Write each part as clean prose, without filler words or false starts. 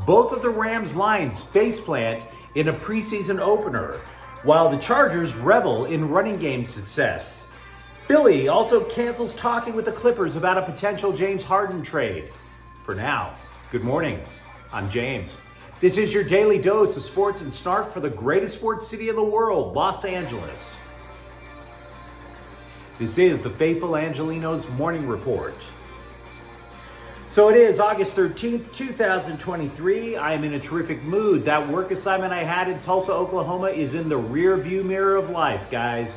Both of the Rams lines faceplant in a preseason opener, while the Chargers revel in running game success. Philly also cancels talking with the Clippers about a potential James Harden trade. For now, good morning. I'm James. This is your daily dose of sports and snark for the greatest sports city in the world, Los Angeles. This is the faithful Angelenos Morning Report. So it is August 13th, 2023. I am in a terrific mood. That work assignment I had in Tulsa, Oklahoma is in the rear view mirror of life, guys.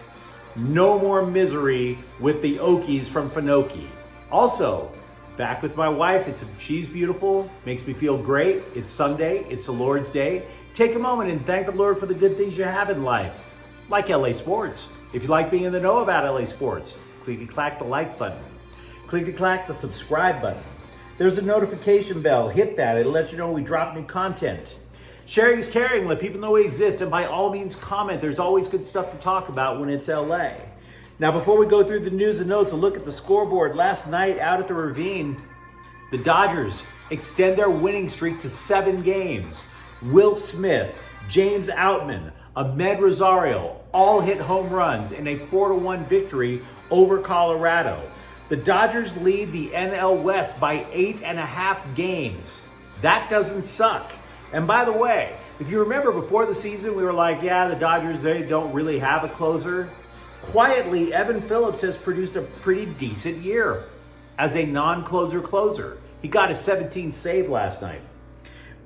No more misery with the Okies from Finoki. Also, back with my wife. She's beautiful, makes me feel great. It's Sunday, it's the Lord's Day. Take a moment and thank the Lord for the good things you have in life, like LA sports. If you like being in the know about LA sports, click-clack the like button. Click-clack the subscribe button. There's a notification bell. Hit that. It'll let you know when we drop new content. Sharing is caring. Let people know we exist. And by all means, comment. There's always good stuff to talk about when it's LA. Now, before we go through the news and notes, a look at the scoreboard. Last night out at the Ravine, the Dodgers extend their winning streak to 7 games. Will Smith, James Outman, Ahmed Rosario all hit home runs in a 4-1 victory over Colorado. The Dodgers lead the NL West by 8.5 games. That doesn't suck. And by the way, if you remember before the season, we were like, yeah, the Dodgers, they don't really have a closer. Quietly, Evan Phillips has produced a pretty decent year as a non-closer closer. He got a 17th save last night.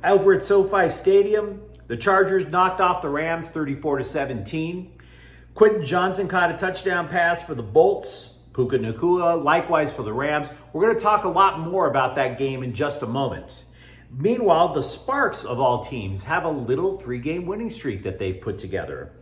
Over at SoFi Stadium, the Chargers knocked off the Rams 34-17. Quentin Johnson caught a touchdown pass for the Bolts. Puka Nacua, likewise for the Rams. We're going to talk a lot more about that game in just a moment. Meanwhile, the Sparks of all teams have a little 3-game winning streak that they've put together.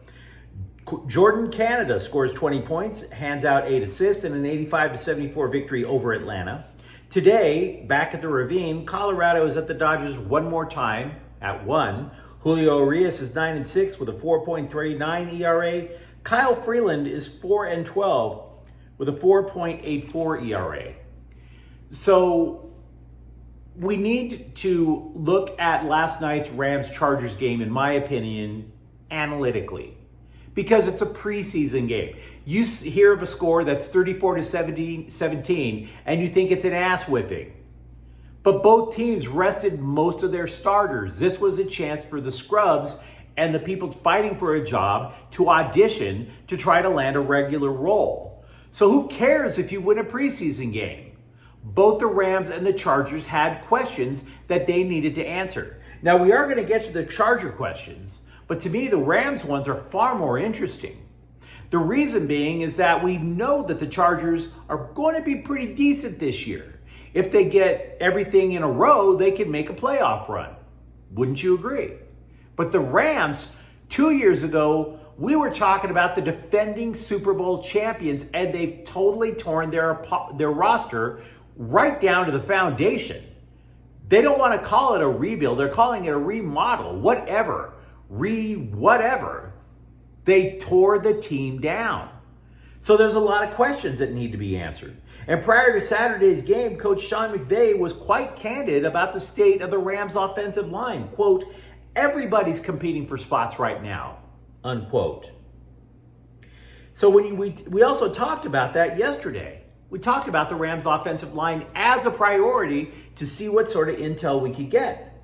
Jordan Canada scores 20 points, hands out 8 assists, and an 85-74 victory over Atlanta. Today, back at the Ravine, Colorado is at the Dodgers one more time at 1. Julio Urias is 9-6 with a 4.39 ERA. Kyle Freeland is 4-12 with a 4.84 ERA. So we need to look at last night's Rams-Chargers game, in my opinion, analytically, because it's a preseason game. You hear of a score that's 34-17, and you think it's an ass whipping. But both teams rested most of their starters. This was a chance for the scrubs and the people fighting for a job to audition to try to land a regular role. So who cares if you win a preseason game? Both the Rams and the Chargers had questions that they needed to answer. Now, we are going to get to the Charger questions, but to me, the Rams ones are far more interesting. The reason being is that we know that the Chargers are going to be pretty decent this year. If they get everything in a row, they can make a playoff run. Wouldn't you agree? But the Rams, 2 years ago, we were talking about the defending Super Bowl champions, and they've totally torn their roster right down to the foundation. They don't want to call it a rebuild. They're calling it a remodel. Whatever. Whatever. They tore the team down. So there's a lot of questions that need to be answered. And prior to Saturday's game, Coach Sean McVay was quite candid about the state of the Rams' offensive line. Quote, everybody's competing for spots right now. Unquote. So we also talked about that yesterday. We talked about the Rams' offensive line as a priority to see what sort of intel we could get.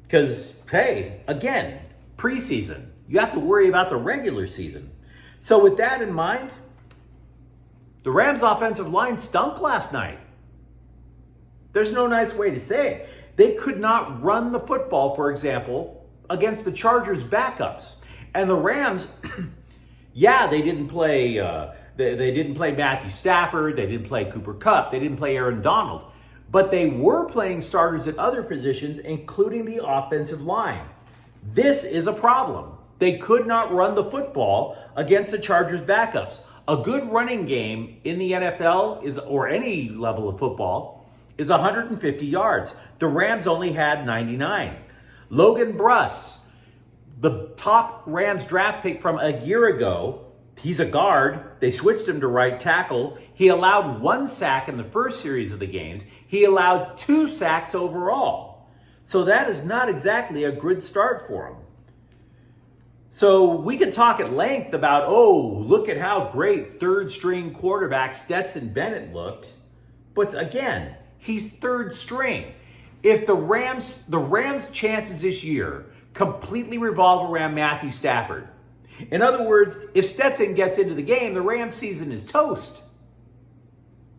Because, hey, again, preseason. You have to worry about the regular season. So with that in mind, the Rams' offensive line stunk last night. There's no nice way to say it. They could not run the football, for example, against the Chargers' backups. And the Rams, yeah, they didn't play they didn't play Matthew Stafford, they didn't play Cooper Kupp, they didn't play Aaron Donald, but they were playing starters at other positions, including the offensive line. This is a problem. They could not run the football against the Chargers' backups. A good running game in the NFL is, or any level of football, is 150 yards. The Rams only had 99. Logan Bruss, the top Rams draft pick from a year ago, he's a guard. They switched him to right tackle. He allowed 1 sack in the first series of the games. He allowed 2 sacks overall. So that is not exactly a good start for him. So we could talk at length about, look at how great third string quarterback Stetson Bennett looked. But again, he's third string. If the Rams' chances this year completely revolve around Matthew Stafford. In other words, if Stetson gets into the game, the Rams season is toast.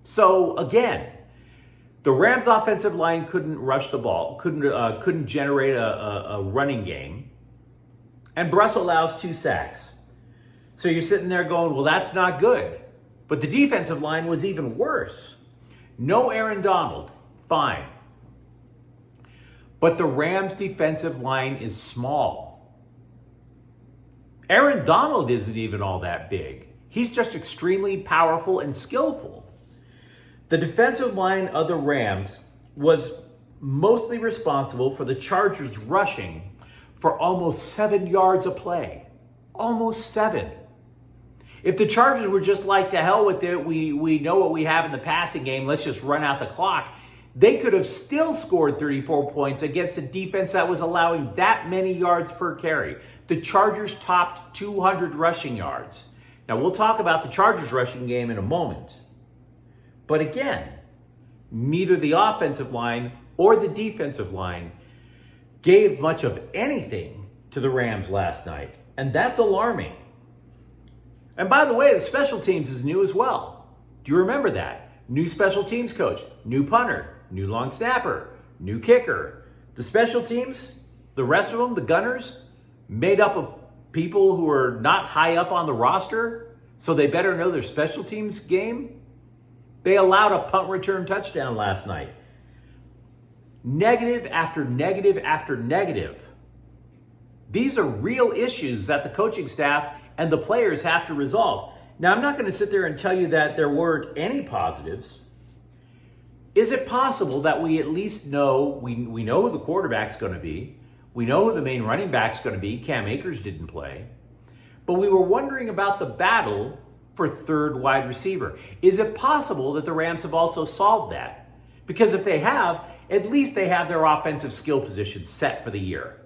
So again, the Rams offensive line couldn't rush the ball, couldn't generate a running game. And Bruss allows 2 sacks. So you're sitting there going, well, that's not good. But the defensive line was even worse. No Aaron Donald, fine. But the Rams' defensive line is small. Aaron Donald isn't even all that big. He's just extremely powerful and skillful. The defensive line of the Rams was mostly responsible for the Chargers rushing for almost 7 yards a play. Almost 7. If the Chargers were just like, to hell with it, we know what we have in the passing game, let's just run out the clock, they could have still scored 34 points against a defense that was allowing that many yards per carry. The Chargers topped 200 rushing yards. Now, we'll talk about the Chargers rushing game in a moment. But again, neither the offensive line or the defensive line gave much of anything to the Rams last night. And that's alarming. And by the way, the special teams is new as well. Do you remember that? New special teams coach, new punter, new long snapper, new kicker. The special teams, the rest of them, the Gunners, made up of people who are not high up on the roster, so they better know their special teams game. They allowed a punt return touchdown last night. Negative after negative after negative. These are real issues that the coaching staff and the players have to resolve. Now, I'm not going to sit there and tell you that there weren't any positives. Is it possible that we at least know, we know who the quarterback's going to be, we know who the main running back's going to be, Cam Akers didn't play, but we were wondering about the battle for third wide receiver. Is it possible that the Rams have also solved that? Because if they have, at least they have their offensive skill position set for the year.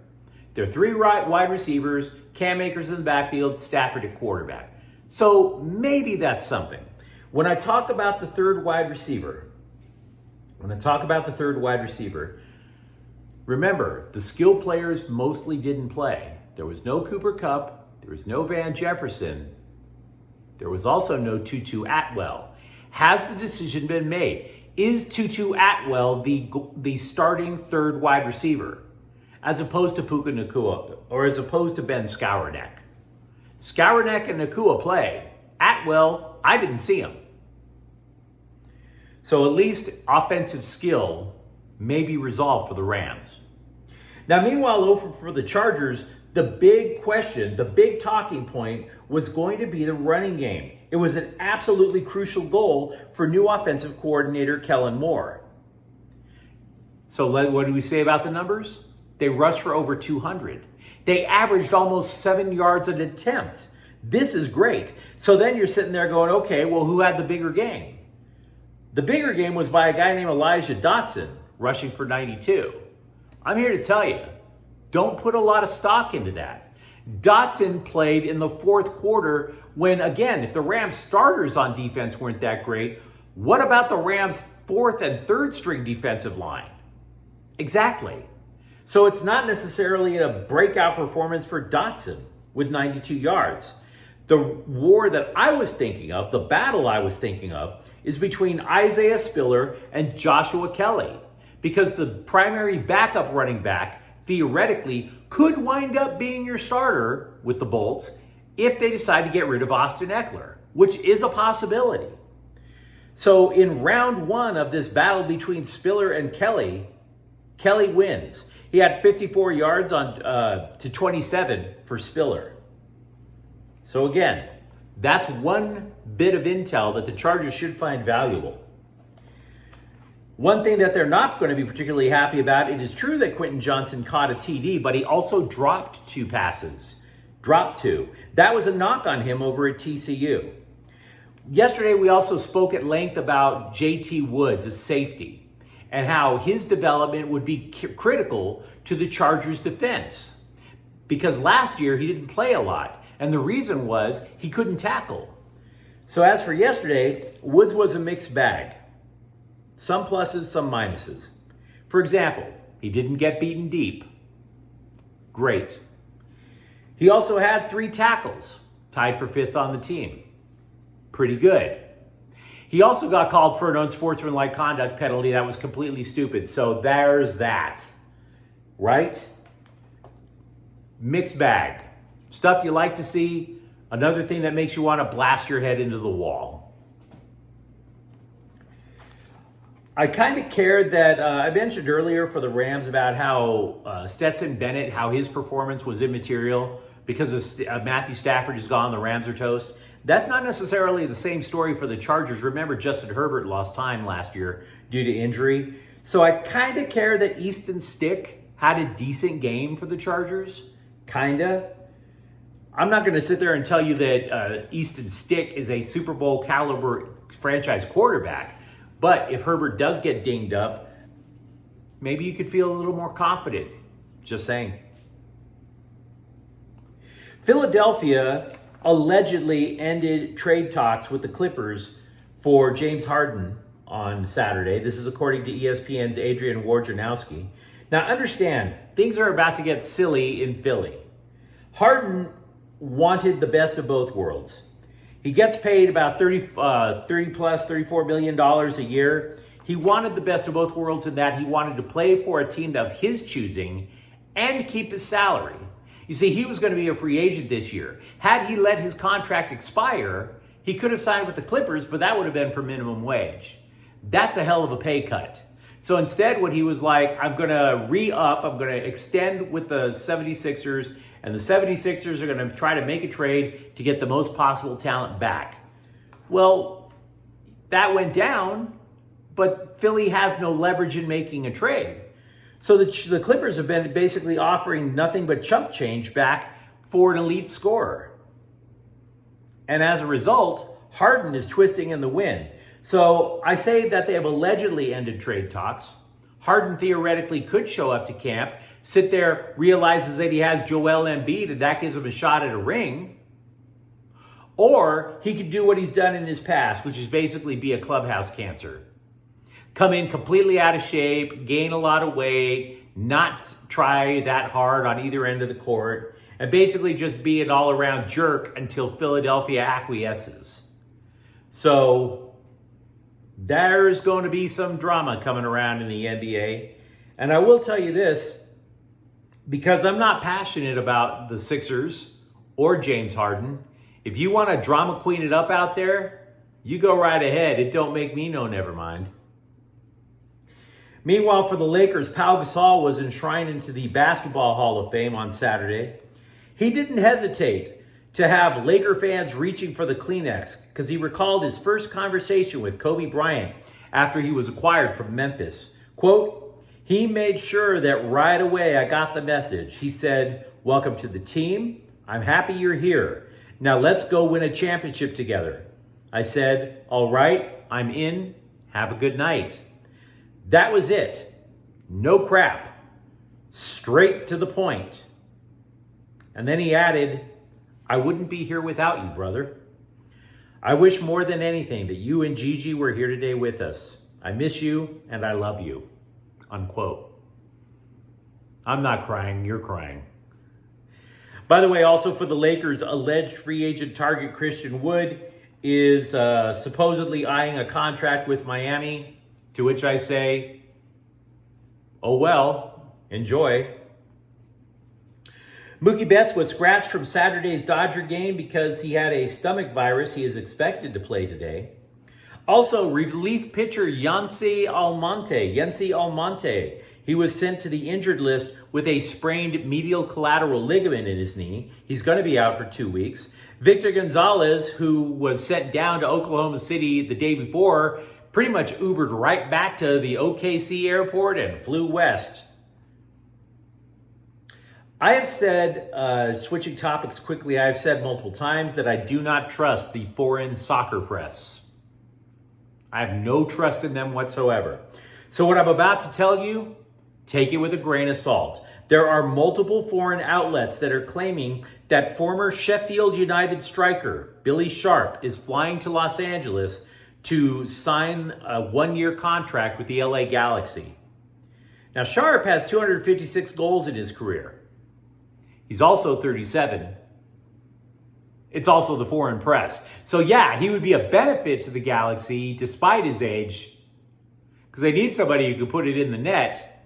There are 3 wide receivers, Cam Akers in the backfield, Stafford at quarterback. So maybe that's something. When I talk about the third wide receiver, remember, the skill players mostly didn't play. There was no Cooper Kupp, there was no Van Jefferson, there was also no Tutu Atwell. Has the decision been made? Is Tutu Atwell the starting third wide receiver, as opposed to Puka Nacua, or as opposed to Ben Skowronek? Skowronek and Nacua played. Atwell, I didn't see him. So at least offensive skill may be resolved for the Rams. Now, meanwhile, over for the Chargers, the big question, the big talking point was going to be the running game. It was an absolutely crucial goal for new offensive coordinator Kellen Moore. So what do we say about the numbers? They rushed for over 200. They averaged almost 7 yards an attempt. This is great. So then you're sitting there going, okay, well, who had the bigger game? The bigger game was by a guy named Elijah Dotson, rushing for 92. I'm here to tell you, don't put a lot of stock into that. Dotson played in the fourth quarter when, again, if the Rams starters on defense weren't that great, what about the Rams' fourth and third string defensive line? Exactly. So it's not necessarily a breakout performance for Dotson with 92 yards. The war that I was thinking of, the battle I was thinking of, is between Isaiah Spiller and Joshua Kelly, because the primary backup running back theoretically could wind up being your starter with the Bolts if they decide to get rid of Austin Eckler, which is a possibility. So in round 1 of this battle between Spiller and Kelly, Kelly wins. He had 54 yards to 27 for Spiller. So again, that's one bit of intel that the Chargers should find valuable. One thing that they're not going to be particularly happy about, it is true that Quentin Johnson caught a TD, but he also dropped 2 passes. Dropped 2. That was a knock on him over at TCU. Yesterday, we also spoke at length about JT Woods, a safety. and how his development would be critical to the Chargers' defense. Because last year he didn't play a lot, and the reason was he couldn't tackle. So as for yesterday, Woods was a mixed bag. Some pluses, some minuses. For example, he didn't get beaten deep. Great. He also had 3 tackles, tied for 5th on the team. Pretty good. He also got called for an unsportsmanlike conduct penalty that was completely stupid. So there's that. Right? Mixed bag. Stuff you like to see. Another thing that makes you want to blast your head into the wall. I kind of cared that I mentioned earlier for the Rams about how Stetson Bennett, how his performance was immaterial because of Matthew Stafford is gone, the Rams are toast. That's not necessarily the same story for the Chargers. Remember, Justin Herbert lost time last year due to injury. So I kind of care that Easton Stick had a decent game for the Chargers. Kinda. I'm not going to sit there and tell you that Easton Stick is a Super Bowl caliber franchise quarterback. But if Herbert does get dinged up, maybe you could feel a little more confident. Just saying. Philadelphia allegedly ended trade talks with the Clippers for James Harden on Saturday. This is according to ESPN's Adrian Wojnarowski. Now understand, things are about to get silly in Philly. Harden wanted the best of both worlds. He gets paid about $34 million a year. He wanted the best of both worlds in that he wanted to play for a team of his choosing and keep his salary. You see, he was going to be a free agent this year. Had he let his contract expire, he could have signed with the Clippers, but that would have been for minimum wage. That's a hell of a pay cut. So instead, what he was like, I'm going to re-up, I'm going to extend with the 76ers, and the 76ers are going to try to make a trade to get the most possible talent back. Well, that went down, but Philly has no leverage in making a trade. So the Clippers have been basically offering nothing but chump change back for an elite scorer. And as a result, Harden is twisting in the wind. So I say that they have allegedly ended trade talks. Harden theoretically could show up to camp, sit there, realizes that he has Joel Embiid, and that gives him a shot at a ring. Or he could do what he's done in his past, which is basically be a clubhouse cancer. Come in completely out of shape, gain a lot of weight, not try that hard on either end of the court, and basically just be an all-around jerk until Philadelphia acquiesces. So there's going to be some drama coming around in the NBA. And I will tell you this, because I'm not passionate about the Sixers or James Harden, if you want to drama queen it up out there, you go right ahead. It don't make me no never mind. Meanwhile, for the Lakers, Pau Gasol was enshrined into the Basketball Hall of Fame on Saturday. He didn't hesitate to have Laker fans reaching for the Kleenex because he recalled his first conversation with Kobe Bryant after he was acquired from Memphis. Quote, he made sure that right away I got the message. He said, welcome to the team. I'm happy you're here. Now let's go win a championship together. I said, all right, I'm in. Have a good night. That was it. No crap. Straight to the point. And then he added, I wouldn't be here without you, brother. I wish more than anything that you and Gigi were here today with us. I miss you and I love you. Unquote. I'm not crying, you're crying. By the way, also for the Lakers, alleged free agent target Christian Wood is supposedly eyeing a contract with Miami. To which I say, oh well, enjoy. Mookie Betts was scratched from Saturday's Dodger game because he had a stomach virus. He is expected to play today. Also, relief pitcher Yency Almonte. He was sent to the injured list with a sprained medial collateral ligament in his knee. He's going to be out for 2 weeks. Victor Gonzalez, who was sent down to Oklahoma City the day before, pretty much Ubered right back to the OKC airport and flew west. I have said, switching topics quickly, I have said multiple times that I do not trust the foreign soccer press. I have no trust in them whatsoever. So what I'm about to tell you, take it with a grain of salt. There are multiple foreign outlets that are claiming that former Sheffield United striker Billy Sharp is flying to Los Angeles to sign a one-year contract with the LA Galaxy. Now, Sharp has 256 goals in his career. He's also 37. It's also the foreign press. So yeah, he would be a benefit to the Galaxy despite his age, because they need somebody who can put it in the net.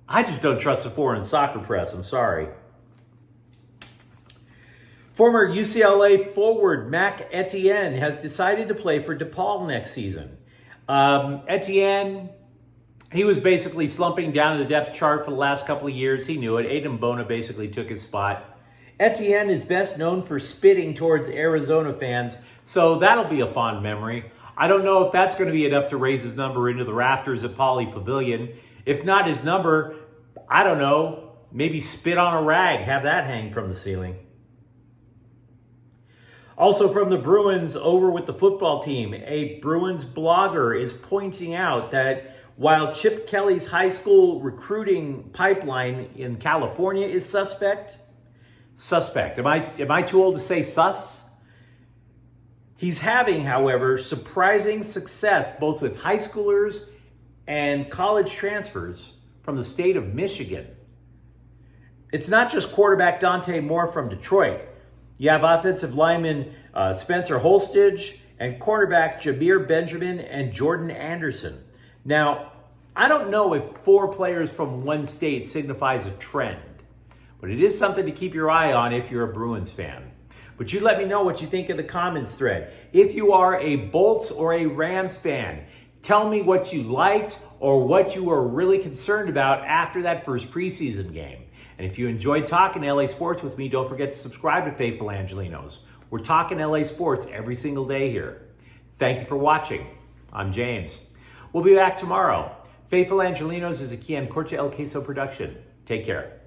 I just don't trust the foreign soccer press. I'm sorry. Former UCLA forward Mac Etienne has decided to play for DePaul next season. Etienne, he was basically slumping down the depth chart for the last couple of years. He knew it. Bona basically took his spot. Etienne is best known for spitting towards Arizona fans, so that'll be a fond memory. I don't know if that's going to be enough to raise his number into the rafters at Pauley Pavilion. If not his number, I don't know, maybe spit on a rag, have that hang from the ceiling. Also from the Bruins, over with the football team, a Bruins blogger is pointing out that while Chip Kelly's high school recruiting pipeline in California is suspect. Am I too old to say sus? He's having, however, surprising success both with high schoolers and college transfers from the state of Michigan. It's not just quarterback Dante Moore from Detroit. You have offensive lineman Spencer Holstidge and cornerbacks Jameer Benjamin and Jordan Anderson. Now, I don't know if 4 players from one state signifies a trend, but it is something to keep your eye on if you're a Bruins fan. But you let me know what you think in the comments thread. If you are a Bolts or a Rams fan, tell me what you liked or what you were really concerned about after that first preseason game. And if you enjoyed talking LA sports with me, don't forget to subscribe to Faithful Angelenos. We're talking LA sports every single day here. Thank you for watching. I'm James. We'll be back tomorrow. Faithful Angelenos is a Kian Corte El Queso production. Take care.